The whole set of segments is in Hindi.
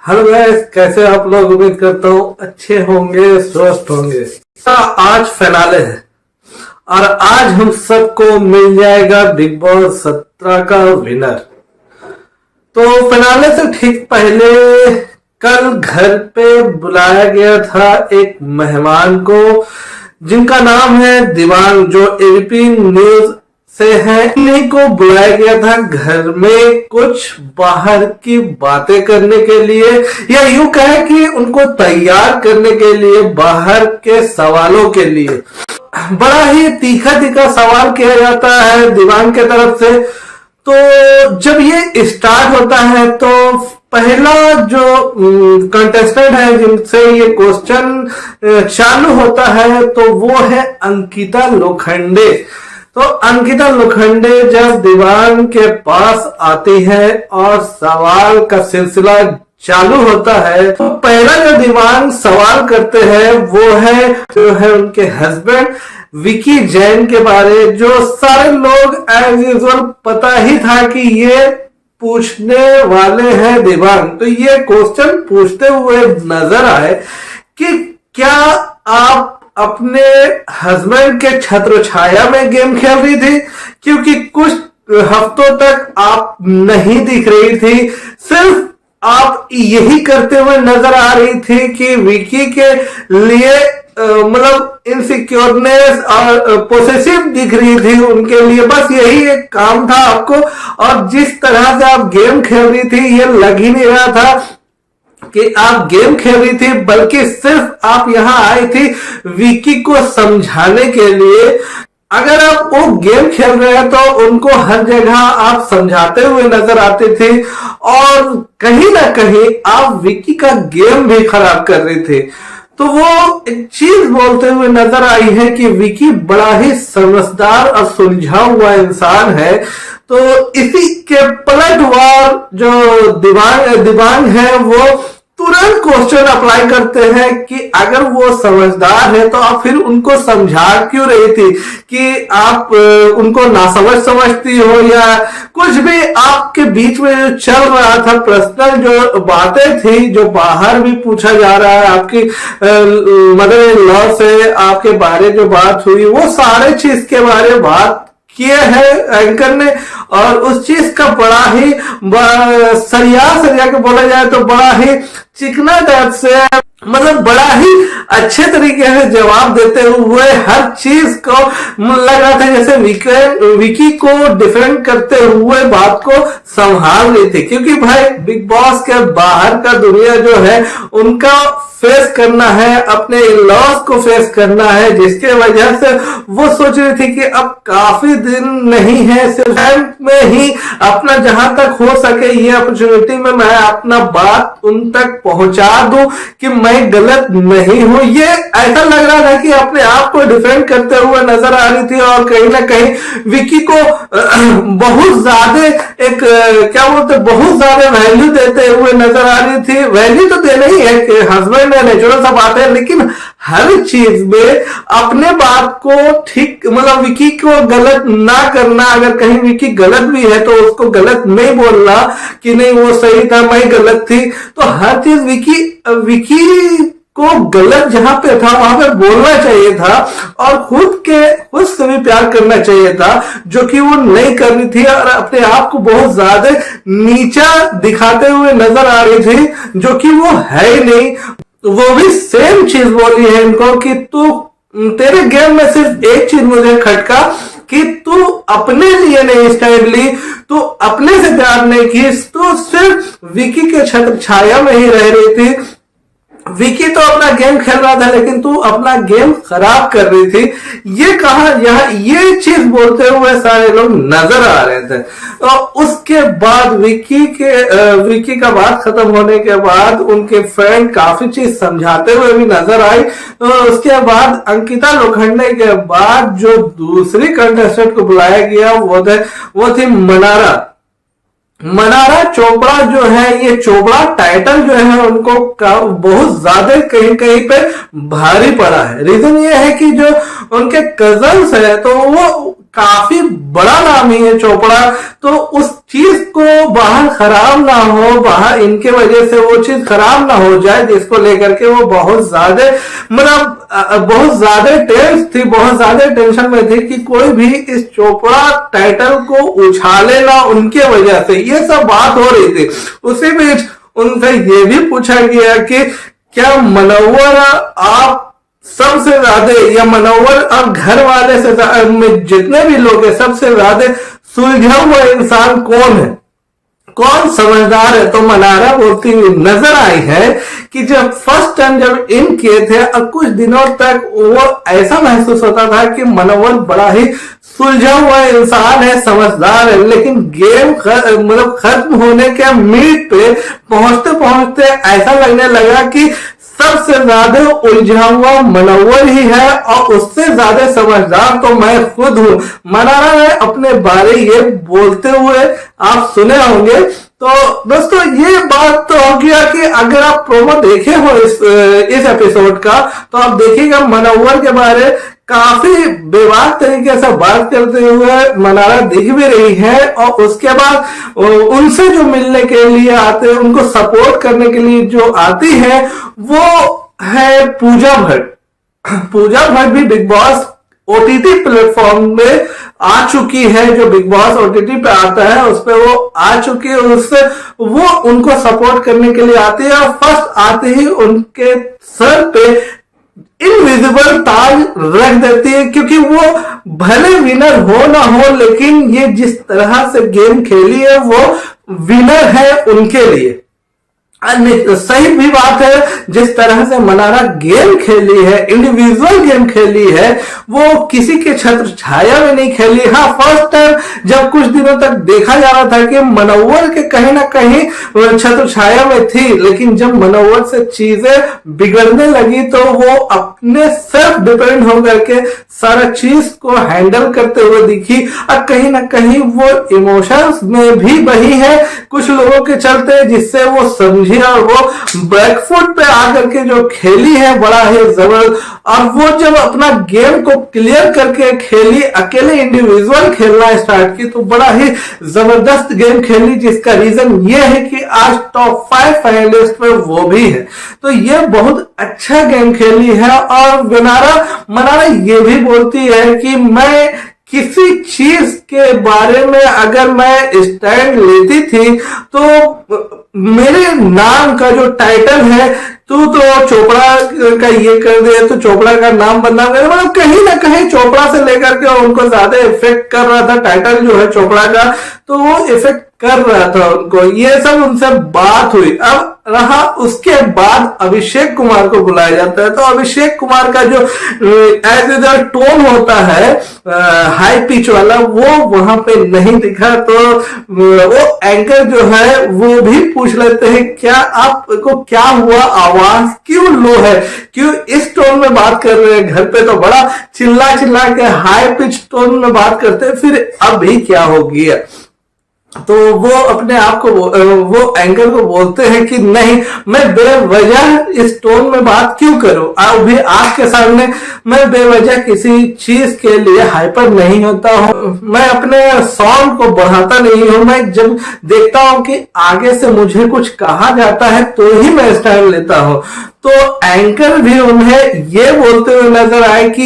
हेलो गाइस, कैसे आप लोग? उम्मीद करता हूँ अच्छे होंगे, स्वस्थ होंगे। आज फिनाले है और आज हम सबको मिल जाएगा बिग बॉस 17 का विनर। तो फिनाले से ठीक पहले कल घर पे बुलाया गया था एक मेहमान को, जिनका नाम है दिवांग, जो एबीपी न्यूज से है। इन्हीं को बुलाया गया था घर में कुछ बाहर की बातें करने के लिए, या यूं कहे कि उनको तैयार करने के लिए बाहर के सवालों के लिए। बड़ा ही तीखा तीखा सवाल किया जाता है दिवांग के तरफ से। तो जब ये स्टार्ट होता है तो पहला जो कंटेस्टेंट है जिनसे ये क्वेश्चन चालू होता है तो वो है अंकिता लोखंडे। तो अंकिता लोखंडे जब दिवांग के पास आती है और सवाल का सिलसिला चालू होता है तो पहला जो दिवांग सवाल करते हैं वो है उनके हस्बैंड विकी जैन के बारे, जो सारे लोग एज यूजुअल पता ही था कि ये पूछने वाले हैं दिवांग। तो ये क्वेश्चन पूछते हुए नजर आए कि क्या आप अपने हस्बैंड के छत्र छाया में गेम खेल रही थी, क्योंकि कुछ हफ्तों तक आप नहीं दिख रही थी, सिर्फ आप यही करते हुए नजर आ रही थी कि विकी के लिए मतलब इनसिक्योरनेस और पोसेसिव दिख रही थी उनके लिए, बस यही एक काम था आपको। और जिस तरह से आप गेम खेल रही थी ये लग ही नहीं रहा था कि आप गेम खेल रही थी, बल्कि सिर्फ आप यहां आई थी विकी को समझाने के लिए। अगर आप वो गेम खेल रहे हैं तो उनको हर जगह आप समझाते हुए नजर आते थे और कहीं ना कहीं आप विकी का गेम भी खराब कर रही थी। तो वो एक चीज बोलते हुए नजर आई है कि विकी बड़ा ही समझदार और सुलझा हुआ इंसान है। तो इसी के पलटवार जो दिवांग है वो तुरंत क्वेश्चन अप्लाई करते हैं कि अगर वो समझदार है तो आप फिर उनको समझा क्यों रही थी, कि आप उनको नासमझ समझती हो या कुछ भी आपके बीच में जो चल रहा था पर्सनल जो बातें थी, जो बाहर भी पूछा जा रहा है आपकी मदर इन लॉ से आपके बारे जो बात हुई, वो सारे चीज के बारे में बात किए है एंकर ने। और उस चीज का बड़ा ही सरिया के बोला जाए तो बड़ा ही चिकना टाइप से, मतलब बड़ा ही अच्छे तरीके से जवाब देते हुए हर चीज को लग रहा था जैसे विकी को डिफेंड करते हुए बात को संभाल रही थी। क्योंकि भाई बिग बॉस के बाहर का दुनिया जो है उनका फेस करना है, अपने लॉस को फेस करना है, जिसके वजह से वो सोच रही थी कि अब काफी दिन नहीं है, सिर्फ में ही अपना जहां तक हो सके ये अपॉर्चुनिटी में मैं अपना बात उन तक पहुंचा दूं कि मैं गलत नहीं हूं। ये ऐसा लग रहा था कि अपने आप को डिफेंड करते हुए नजर आ रही थी और कहीं ना कहीं विकी को बहुत ज्यादा एक क्या बोलते बहुत ज्यादा वैल्यू देते हुए नजर आ रही थी। वैल्यू तो देना ही है कि हस्बैंड नेचुरल सा बात है, लेकिन हर चीज में अपने बात को ठीक, मतलब विकी को गलत ना करना। अगर कहीं विकी गलत भी है तो उसको गलत नहीं बोलना कि नहीं वो सही था मैं गलत थी। तो हर चीज विकी को गलत जहां पे था वहां पे बोलना चाहिए था और खुद से भी प्यार करना चाहिए था, जो कि वो नहीं कर रही थी और अपने आप को बहुत ज्यादा नीचा दिखाते हुए नजर आ रही थी, जो कि वो है ही नहीं। वो भी सेम चीज बोली है इनको कि तू तेरे गेम में सिर्फ एक चीज मुझे खटका कि तू अपने लिए नहीं स्टैंड ली, तू अपने से प्यार नहीं की, तू सिर्फ विकी के छत्र छाया में ही रह रही थी। विकी तो अपना गेम खेल रहा था लेकिन तू अपना गेम खराब कर रही थी। ये कहा यहाँ ये चीज बोलते हुए सारे लोग नजर आ रहे थे। और उसके बाद विकी का बात खत्म होने के बाद उनके फ्रेंड काफी चीज समझाते हुए भी नजर आई। तो उसके बाद अंकिता लोखंडे के बाद जो दूसरी कंटेस्टेंट को बुलाया गया वो थी मनारा चोपड़ा। जो है ये चोपड़ा टाइटल जो है उनको बहुत ज्यादा कहीं कहीं पे भारी पड़ा है। रीजन ये है कि जो उनके कजन्स है तो वो काफी बड़ा नाम ही है चोपड़ा, तो उस चीज को बाहर खराब ना हो, बाहर इनके वजह से वो चीज खराब ना हो जाए, जिसको लेकर के वो बहुत ज्यादा बहुत ज्यादा टेंस थी, बहुत ज्यादा टेंशन में थी कि कोई भी इस चोपड़ा टाइटल को उछाले ना उनके वजह से, ये सब बात हो रही थी। उसी बीच उनसे ये भी पूछा गया कि क्या मनोवर आप सबसे ज्यादा, या मनोवर और घर वाले से जितने भी लोग हैं सबसे ज्यादा सुलझा हुआ इंसान कौन है, कौन समझदार है? तो मनारा बोलती हुई नजर आई है कि जब फर्स्ट टाइम जब इन किए थे और कुछ दिनों तक वो ऐसा महसूस होता था कि मनोवर बड़ा ही सुलझा हुआ इंसान है, समझदार है, लेकिन गेम खत्म होने के मीट पे पहुंचते पहुंचते ऐसा लगने लगा कि सबसे ज्यादा उलझा हुआ मनोवर ही है और उससे ज्यादा समझदार तो मैं खुद हूं। मनारा ने अपने बारे ये बोलते हुए आप सुने होंगे। तो दोस्तों ये बात तो हो गया कि अगर आप प्रोमो देखे हो इस एपिसोड का, तो आप देखिएगा मनोवर के बारे काफी बेबाक तरीके से बात करते हुए मनारा दिख भी रही है, और उसके बाद उनसे जो मिलने के लिए आते हैं, उनको सपोर्ट करने के लिए जो आती है, वो है पूजा भट्ट। पूजा भट्ट भी बिग बॉस ओटीटी प्लेटफॉर्म में आ चुकी है, जो बिग बॉस ओटीटी पे आता है उस पे वो आ चुकी है, उससे वो उनको सपोर्ट करने के लिए आती है, और फर्स्ट आते ही उनके सर पे इनविजिबल ताज रख देती है, क्योंकि वो भले विनर हो ना हो, लेकिन ये जिस तरह से गेम खेली है वो विनर है उनके लिए। सही भी बात है, जिस तरह से मनारा गेम खेली है, इंडिविजुअल गेम खेली है, वो किसी के छत्र छाया में नहीं खेली। हाँ, फर्स्ट टाइम जब कुछ दिनों तक देखा जा रहा था कि मनोवर के कहीं ना कहीं छत्र छाया में थी, लेकिन जब मनोवर से चीजें बिगड़ने लगी तो वो अपने सेल्फ डिपेंड होकर के सारा चीज को हैंडल करते हुए दिखी, और कहीं ना कहीं वो इमोशंस में भी बही है कुछ लोगों के चलते, जिससे वो समझी और वो बैकफुट पे आकर के जो खेली है बड़ा ही जबरदस्त। और वो जब अपना गेम को क्लियर करके खेली, अकेले इंडिविजुअल खेलना स्टार्ट की, तो बड़ा ही जबरदस्त गेम खेली, जिसका रीजन ये है कि आज टॉप 5 फाइनलिस्ट में वो भी है। तो ये बहुत अच्छा गेम खेली है। और मनारा ये भी बोलती है कि मैं किसी चीज के बारे में अगर मैं स्टैंड लेती थी, तो मेरे नाम का जो टाइटल है, तू तो चोपड़ा का ये कर दे, तो चोपड़ा का नाम बदनाम कर, मतलब कहीं ना कहीं चोपड़ा से लेकर के उनको ज्यादा इफेक्ट कर रहा था टाइटल जो है चोपड़ा का, तो वो इफेक्ट कर रहा था उनको। ये सब उनसे बात हुई। अब रहा उसके बाद अभिषेक कुमार को बुलाया जाता है, तो अभिषेक कुमार का जो एज इधर टोन होता है हाई पिच वाला, वो वहां पे नहीं दिखा। तो वो एंकर जो है वो भी पूछ लेते हैं क्या आपको क्या हुआ, आवाज क्यों लो है, क्यों इस टोन में बात कर रहे हैं, घर पे तो बड़ा चिल्ला चिल्ला के हाई पिच टोन में बात करते हैं, फिर अभी क्या हो गया? तो वो अपने आप को वो एंकर को बोलते हैं कि नहीं, मैं बेवजह इस टोन में बात क्यों करूं, अभी आपके सामने मैं बेवजह किसी चीज के लिए हाइपर नहीं होता हूं, मैं अपने साउंड को बढ़ाता नहीं हूं, मैं जब देखता हूं कि आगे से मुझे कुछ कहा जाता है तो ही मैं स्टाइल लेता हूं। तो एंकर भी उन्हें ये बोलते हुए नजर आए कि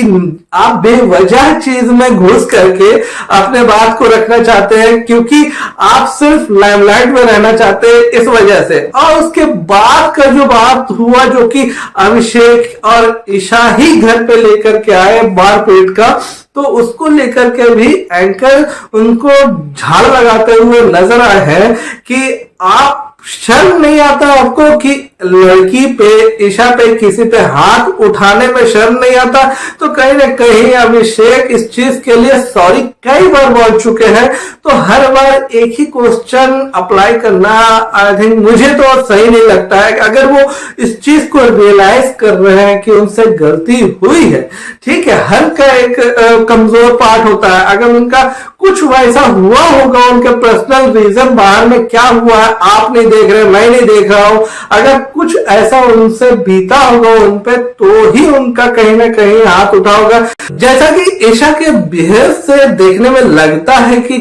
आप बेवजह चीज में घुस करके अपने बात को रखना चाहते हैं, क्योंकि आप सिर्फ लाइमलाइट में रहना चाहते हैं इस वजह से। और उसके बाद का जो बात हुआ, जो कि अभिषेक और ईशा ही घर पे लेकर के आए मारपीट का, तो उसको लेकर के भी एंकर उनको झाड़ लगाते हुए नजर आए हैं कि आप शर्म नहीं आता आपको कि लड़की पे, ईशा पे, किसी पे हाथ उठाने में शर्म नहीं आता? तो कहीं ना कहीं अभिषेक इस चीज के लिए सॉरी कई बार बोल चुके हैं, तो हर बार एक ही क्वेश्चन अप्लाई करना आई थिंक मुझे तो सही नहीं लगता है। अगर वो इस चीज को रियलाइज कर रहे हैं कि उनसे गलती हुई है, ठीक है, हर का एक कमजोर पार्ट होता है, अगर उनका कुछ वैसा हुआ होगा, उनके पर्सनल रीजन बाहर में क्या हुआ है आप नहीं देख रहे, मैं नहीं देख रहा हूं, अगर कुछ ऐसा उनसे बीता होगा उन पे तो ही उनका कहीं ना कहीं हाथ उठा होगा। जैसा कि ईशा के बिहेव से देखने में लगता है कि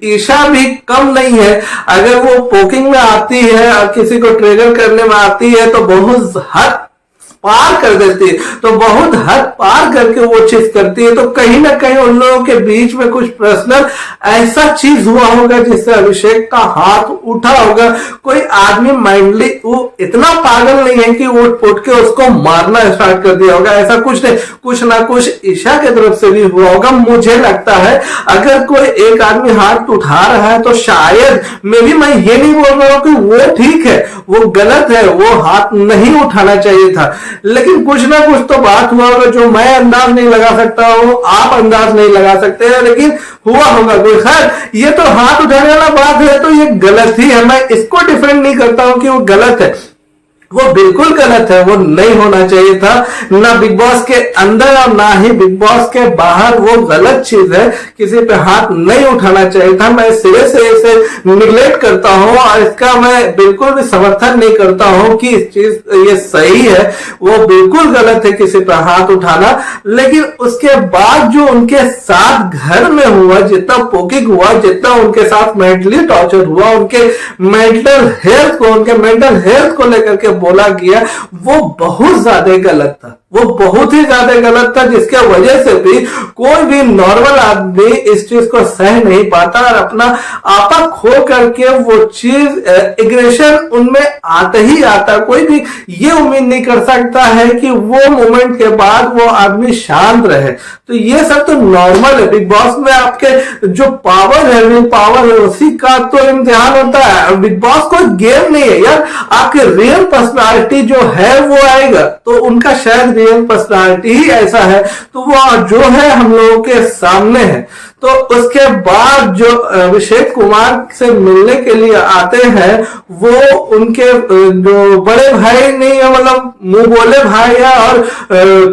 ईशा भी कम नहीं है, अगर वो पोकिंग में आती है और किसी को ट्रिगर करने में आती है तो बहुत हद पार कर देती है, तो बहुत हद पार करके वो चीज करती है। तो कहीं ना कहीं उन लोगों के बीच में कुछ पर्सनल ऐसा चीज हुआ होगा जिससे अभिषेक का हाथ उठा होगा। कोई आदमी माइंडली वो इतना पागल नहीं है कि वो उठ के उसको मारना स्टार्ट कर दिया होगा, ऐसा कुछ नहीं, कुछ ना कुछ ईशा की तरफ से भी हुआ होगा। मुझे लगता है अगर कोई एक आदमी हाथ उठा रहा है तो शायद मे भी, मैं ये नहीं बोल रहा हूं कि वो ठीक है, वो गलत है, वो हाथ नहीं उठाना चाहिए था, लेकिन कुछ ना कुछ तो बात हुआ होगा जो मैं अंदाज नहीं लगा सकता हूं, आप अंदाज नहीं लगा सकते हैं, लेकिन हुआ होगा कोई। खैर, ये तो हाथ उठाने वाला बात है तो ये गलत ही है, मैं इसको डिफेंड नहीं करता हूं कि वो गलत है, वो बिल्कुल गलत है, वो नहीं होना चाहिए था, ना बिग बॉस के अंदर और ना ही बिग बॉस के बाहर, वो गलत चीज है, किसी पे हाथ नहीं उठाना चाहिए था। मैं सिरे से इसे निगलेक्ट करता हूं और इसका मैं बिल्कुल भी समर्थन नहीं करता हूं कि इस चीज ये सही है, वो बिल्कुल गलत है किसी पे हाथ उठाना। लेकिन उसके बाद जो उनके साथ घर में हुआ, जितना पोकिंग हुआ, जितना उनके साथ मेंटली टॉर्चर हुआ, उनके मेंटल हेल्थ को लेकर के बोला गया, वो बहुत ज्यादा गलत था, वो बहुत ही ज्यादा गलत था, जिसके वजह से भी कोई भी नॉर्मल आदमी इस चीज को सह नहीं पाता और अपना आपा खो करके वो चीज एग्रेशन उनमें आते ही आता। कोई भी ये उम्मीद नहीं कर सकता है कि वो मोमेंट के बाद वो आदमी शांत रहे। तो ये सब तो नॉर्मल है, बिग बॉस में आपके जो पावर है, विल पावर है, उसी का तो इम्तिहान होता है। बिग बॉस कोई गेम नहीं है यार, आपके रियल पर्सनालिटी जो है वो आएगा, तो उनका शायद रियल पर्सनालिटी ही ऐसा है, तो वो जो है हम लोगों के सामने है। तो उसके बाद जो अभिषेक कुमार से मिलने के लिए आते हैं, वो उनके जो बड़े भाई नहीं है, मतलब मुंह बोले भाई है और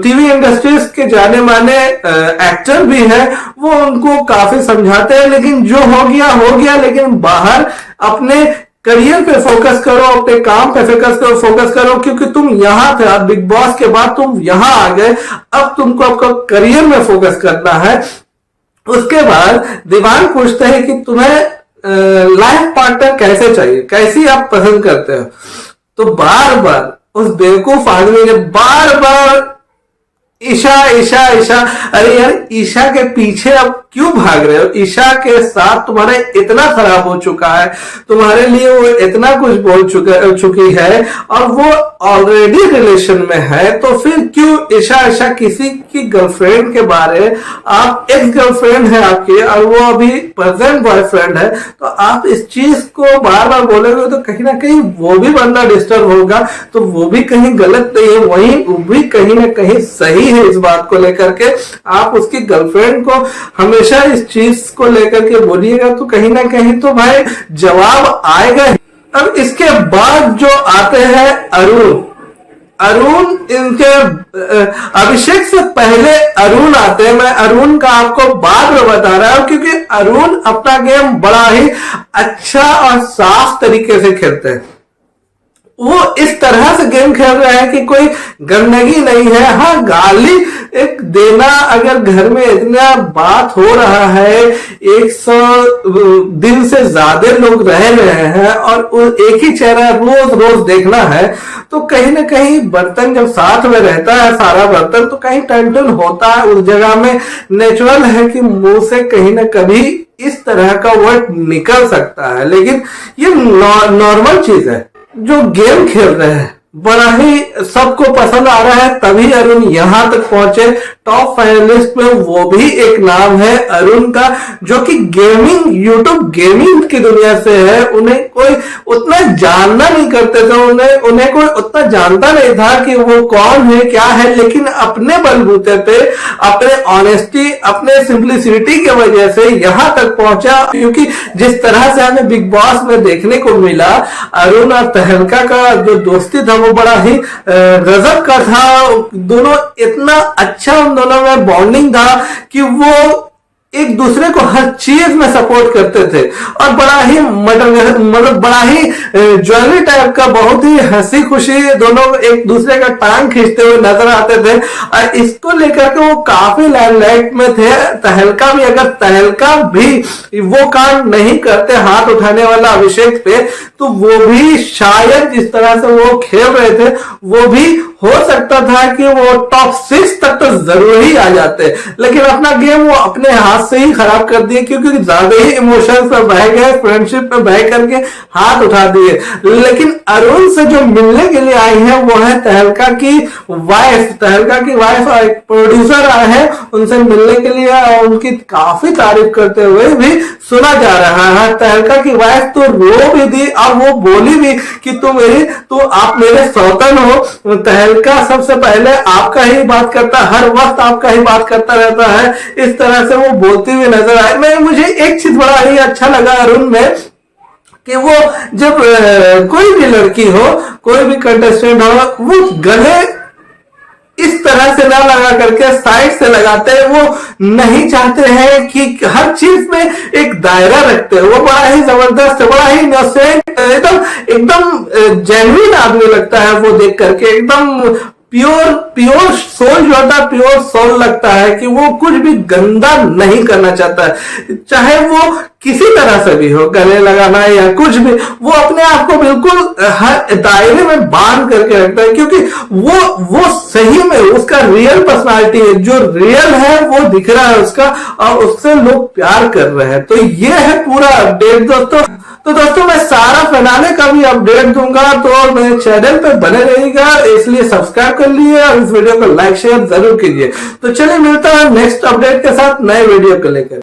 टीवी इंडस्ट्रीज के जाने माने एक्टर भी है, वो उनको काफी समझाते हैं, लेकिन जो हो गया, लेकिन बाहर अपने करियर पे फोकस करो, अपने काम पे फोकस करो, क्योंकि तुम यहां थे, अब बिग बॉस के बाद तुम यहां आ गए, अब तुमको आपका करियर में फोकस करना है। उसके बाद दीवान पूछते हैं कि तुम्हें लाइफ पार्टनर कैसे चाहिए, कैसी आप पसंद करते हो, तो बार बार उस बेवकूफ आदमी ने बार बार ईशा, अरे यार ईशा के पीछे अब क्यों भाग रहे हो? ईशा के साथ तुम्हारा इतना खराब हो चुका है, तुम्हारे लिए वो इतना कुछ बोल चुकी है और वो ऑलरेडी रिलेशन में है, तो फिर क्यों ईशा किसी की गर्लफ्रेंड के बारे, आप एक्स गर्लफ्रेंड है आपकी और वो अभी प्रेजेंट बॉयफ्रेंड है, तो आप इस चीज को बार बार बोलोगे तो कहीं ना कहीं वो भी बंदा डिस्टर्ब होगा, तो वो भी कहीं गलत नहीं है, वही वो भी कहीं ना कहीं सही है। इस बात को लेकर के आप उसकी गर्लफ्रेंड को हमेशा इस चीज को लेकर के बोलिएगा तो कहीं ना कहीं तो भाई जवाब आएगा। अब इसके बाद जो आते हैं अरुण, इनके अभिषेक से पहले अरुण आते हैं। मैं अरुण का आपको बाद में बता रहा हूं, क्योंकि अरुण अपना गेम बड़ा ही अच्छा और साफ तरीके से खेलते हैं। वो इस तरह से गेम खेल रहे हैं कि कोई गंदगी नहीं है। हाँ, गाली एक देना, अगर घर में इतना बात हो रहा है, 100 दिन से ज्यादा लोग रह रहे हैं और एक ही चेहरा रोज देखना है, तो कहीं ना कहीं बर्तन जब साथ में रहता है, सारा बर्तन, तो कहीं टेंशन होता है उस जगह में। नेचुरल है कि मुंह से कहीं ना कभी इस तरह का वर्ड निकल सकता है, लेकिन ये नॉर्मल चीज है। जो गेम खेल रहे हैं बड़ा ही सबको पसंद आ रहा है, तभी अरुण यहां तक पहुंचे। टॉप फाइनलिस्ट में वो भी एक नाम है अरुण का, जो कि यूट्यूब गेमिंग की दुनिया से है। उन्हें कोई उतना जानना नहीं करते थे, उन्हें कोई उतना जानता नहीं था कि वो कौन है क्या है, लेकिन अपने बलबूते पे, अपने ऑनेस्टी, अपने सिंप्लिसिटी की वजह से यहां तक पहुंचा। क्योंकि जिस तरह से हमें बिग बॉस में देखने को मिला, अरुण और तहलका का जो दोस्ती था वो बड़ा ही गजब का था। दोनों इतना अच्छा, उन दोनों में बॉन्डिंग था कि वो एक दूसरे को हर चीज में सपोर्ट करते थे और बड़ा ही मतलब बड़ा ही ज्वेलरी टाइप का, बहुत ही हंसी खुशी दोनों एक दूसरे का टांग खींचते हुए नजर आते थे। और इसको लेकर के वो काफी लाइमलाइट में थे। तहलका भी, अगर तहलका भी वो काम नहीं करते हाथ उठाने वाला अभिषेक पे, तो वो भी शायद जिस तरह से वो खेल रहे थे वो भी हो सकता था कि वो टॉप 6 तक तो जरूर ही आ जाते। लेकिन अपना गेम वो अपने हाथ से ही खराब कर दिए, क्योंकि ज्यादा ही इमोशंस में बह गए, फ्रेंडशिप में बह करके हाथ उठा दिए। लेकिन अरुण से जो मिलने के लिए आई है वो है तहलका की वाइफ। तहलका की वाइफ और एक प्रोड्यूसर आए हैं उनसे मिलने के लिए, और उनकी काफी तारीफ करते हुए भी सुना जा रहा है। तहलका की वाइफ तो रो भी दी और वो बोली भी कि आप मेरे सौतन हो। तहलका सबसे पहले आपका ही बात करता, हर वक्त आपका ही बात करता रहता है, इस तरह से वो बोलती हुई नजर आई। मुझे एक चीज बड़ा ही अच्छा लगा अरुण में कि वो जब कोई भी लड़की हो, कोई भी कंटेस्टेंट हो, वो गले इस तरह से ना लगा करके साइड से लगाते हैं। वो नहीं चाहते हैं कि हर चीज में एक दायरा रखते हैं। वो बड़ा ही जबरदस्त, बड़ा ही इनोसेंट, एकदम जेन्युइन आदमी लगता है वो देख करके। एकदम प्योर सोल जो होता है, प्योर सोल लगता है कि वो कुछ भी गंदा नहीं करना चाहता है, चाहे वो किसी तरह से भी हो, गले लगाना या कुछ भी, वो अपने आप को बिल्कुल हर दायरे में बांध करके रखता है, क्योंकि वो सही में उसका रियल पर्सनालिटी है, जो रियल है वो दिख रहा है उसका, और उससे लोग प्यार कर रहे हैं। तो ये है पूरा अपडेट दोस्तों। तो दोस्तों मैं सारा फिनाले का भी अपडेट दूंगा, तो मेरे चैनल पे बने रहिएगा, इसलिए सब्सक्राइब कर लिए और इस वीडियो को लाइक शेयर जरूर कीजिए। तो चलिए मिलता है नेक्स्ट अपडेट के साथ नए वीडियो को लेकर।